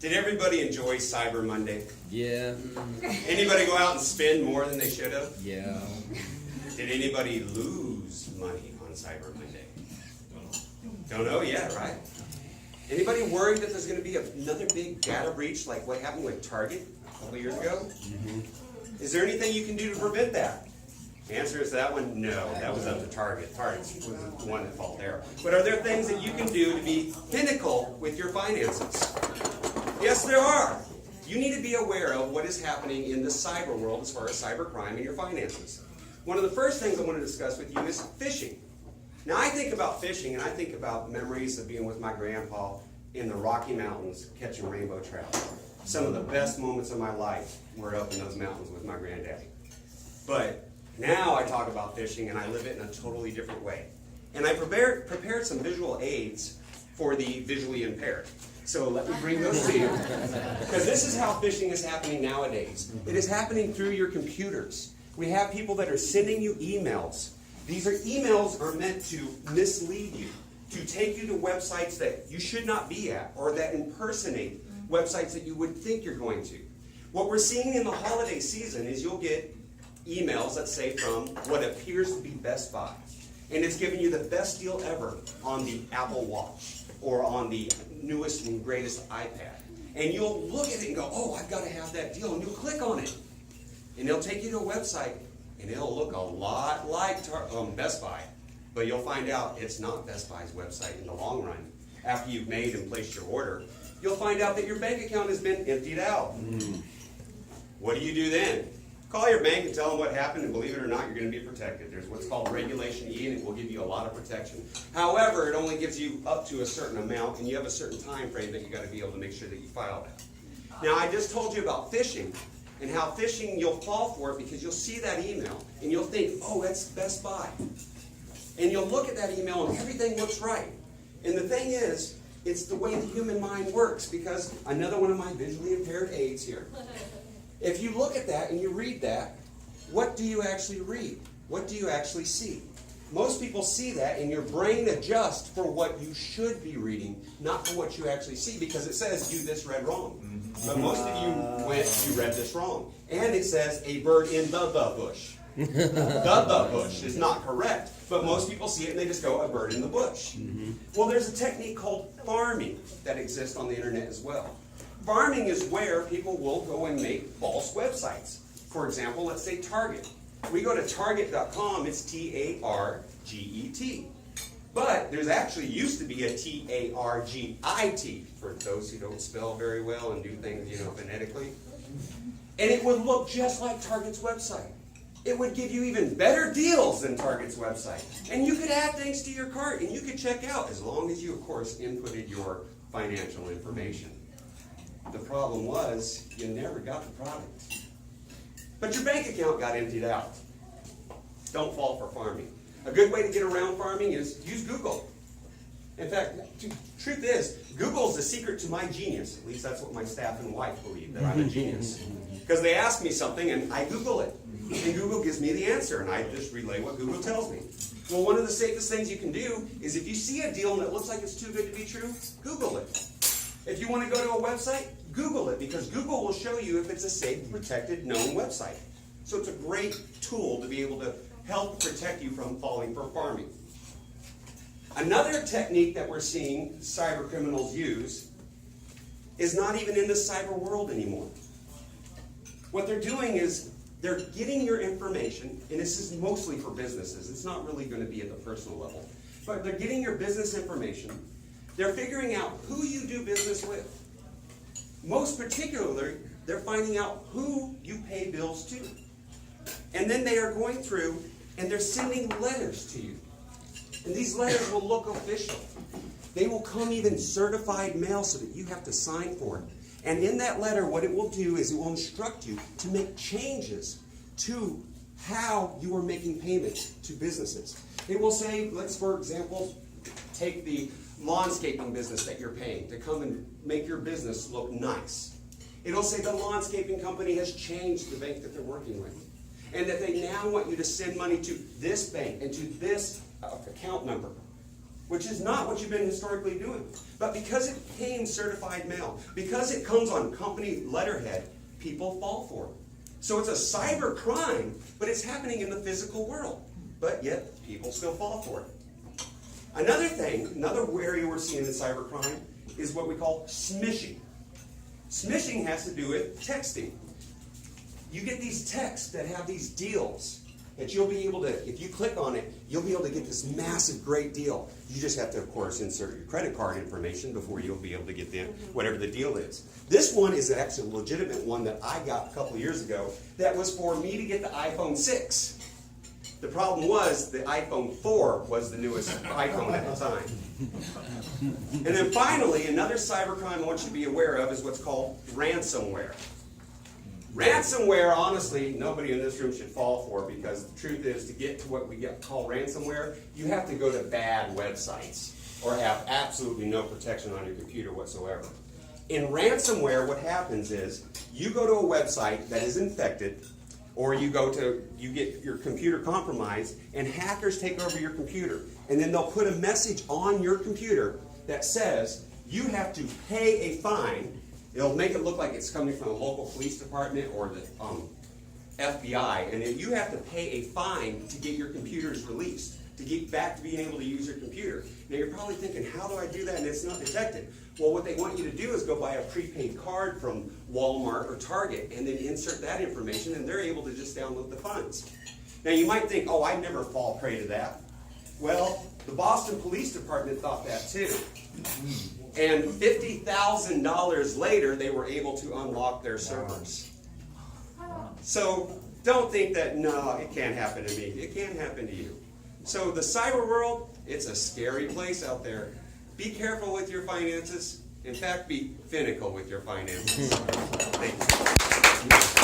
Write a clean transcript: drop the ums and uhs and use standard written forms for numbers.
Did everybody enjoy Cyber Monday? Yeah. Anybody go out and spend more than they should have? Yeah. Did anybody lose money on Cyber Monday? Don't know yet, right? Anybody worried that there's going to be another big data breach like what happened with Target a couple years ago? Is there anything you can do to prevent that? The answer is that one, no. That was up to Target. Target was the one that fell there. But are there things that you can do to be pinnacle with your finances? Yes, there are. You need to be aware of what is happening in the cyber world as far as cyber crime and your finances. One of the first things I want to discuss with you is phishing. Now, I think about fishing, and I think about memories of being with my grandpa in the Rocky Mountains catching rainbow trout. Some of the best moments of my life were up in those mountains with my granddaddy. But now I talk about fishing, and I live it in a totally different way. And I prepared some visual aids for the visually impaired. So let me bring those to you. Because this is how phishing is happening nowadays. It is happening through your computers. We have people that are sending you emails. These emails are meant to mislead you, to take you to websites that you should not be at, or that impersonate websites that you would think you're going to. What we're seeing in the holiday season is you'll get emails that say from what appears to be Best Buy. And it's giving you the best deal ever on the Apple Watch or on the newest and greatest iPad. And you'll look at it and go, oh, I've got to have that deal. And you'll click on it. And they'll take you to a website, and it'll look a lot like Best Buy. But you'll find out it's not Best Buy's website in the long run. After you've made and placed your order, you'll find out that your bank account has been emptied out. What do you do then? Call your bank and tell them what happened, and believe it or not, you're going to be protected. There's what's called Regulation E, and it will give you a lot of protection. However, it only gives you up to a certain amount, and you have a certain time frame that you've got to be able to make sure that you file that. Now, I just told you about phishing, and how phishing, you'll fall for it because you'll see that email, and you'll think, oh, that's Best Buy. And you'll look at that email, and everything looks right. And the thing is, it's the way the human mind works, because another one of my visually impaired aides here, if you look at that and you read that, what do you actually read? What do you actually see? Most people see that, and your brain adjusts for what you should be reading, not for what you actually see, because it says, you this read wrong. But most of you read this wrong. And it says, a bird in the bush. The bush is not correct. But most people see it and they just go, a bird in the bush. Well, there's a technique called farming that exists on the internet as well. Farming is where people will go and make false websites. For example, let's say Target. We go to target.com, it's T-A-R-G-E-T. But there's actually used to be a T-A-R-G-I-T for those who don't spell very well and do things, phonetically. And it would look just like Target's website. It would give you even better deals than Target's website. And you could add things to your cart and you could check out, as long as you, of course, inputted your financial information. The problem was, you never got the product. But your bank account got emptied out. Don't fall for farming. A good way to get around farming is use Google. In fact, the truth is, Google's the secret to my genius. At least that's what my staff and wife believe, that I'm a genius. Because they ask me something and I Google it. And Google gives me the answer, and I just relay what Google tells me. Well, one of the safest things you can do is if you see a deal and it looks like it's too good to be true, Google it. If you want to go to a website, Google it, because Google will show you if it's a safe, protected, known website. So it's a great tool to be able to help protect you from falling for farming. Another technique that we're seeing cyber criminals use is not even in the cyber world anymore. What they're doing is they're getting your information, and this is mostly for businesses. It's not really going to be at the personal level. But they're getting your business information. They're figuring out who you do business with. Most particularly, they're finding out who you pay bills to. And then they are going through and they're sending letters to you. And these letters will look official. They will come even certified mail so that you have to sign for it. And in that letter, what it will do is it will instruct you to make changes to how you are making payments to businesses. It will say, let's, for example, take the lawnscaping business that you're paying to come and make your business look nice. It'll say the lawnscaping company has changed the bank that they're working with, and that they now want you to send money to this bank and to this account number. which is not what you've been historically doing. But because it came certified mail, because it comes on company letterhead, people fall for it. So it's a cyber crime, but it's happening in the physical world. But yet, people still fall for it. Another thing, another area we're seeing in cyber crime is what we call smishing. Smishing has to do with texting. You get these texts that have these deals that you'll be able to, if you click on it, you'll be able to get this massive, great deal. You just have to, of course, insert your credit card information before you'll be able to get the, whatever the deal is. This one is actually a legitimate one that I got a couple of years ago that was for me to get the iPhone 6. The problem was the iPhone 4 was the newest iPhone at the time. And then finally, another cybercrime I want you to be aware of is what's called ransomware. Ransomware, honestly, nobody in this room should fall for, because the truth is, to get to what we call ransomware, you have to go to bad websites or have absolutely no protection on your computer whatsoever. In ransomware, what happens is you go to a website that is infected, or you get your computer compromised, and hackers take over your computer. And then they'll put a message on your computer that says you have to pay a fine. It'll make it look like it's coming from a local police department or the FBI, and then you have to pay a fine to get your computers released, to get back to being able to use your computer. Now you're probably thinking, how do I do that and it's not detected? Well, what they want you to do is go buy a prepaid card from Walmart or Target and then insert that information, and they're able to just download the funds. Now you might think, oh, I'd never fall prey to that. Well, the Boston Police Department thought that too. And $50,000 later, they were able to unlock their servers. So don't think that, no, it can't happen to me. It can happen to you. So the cyber world, it's a scary place out there. Be careful with your finances. In fact, be finical with your finances. Thank you.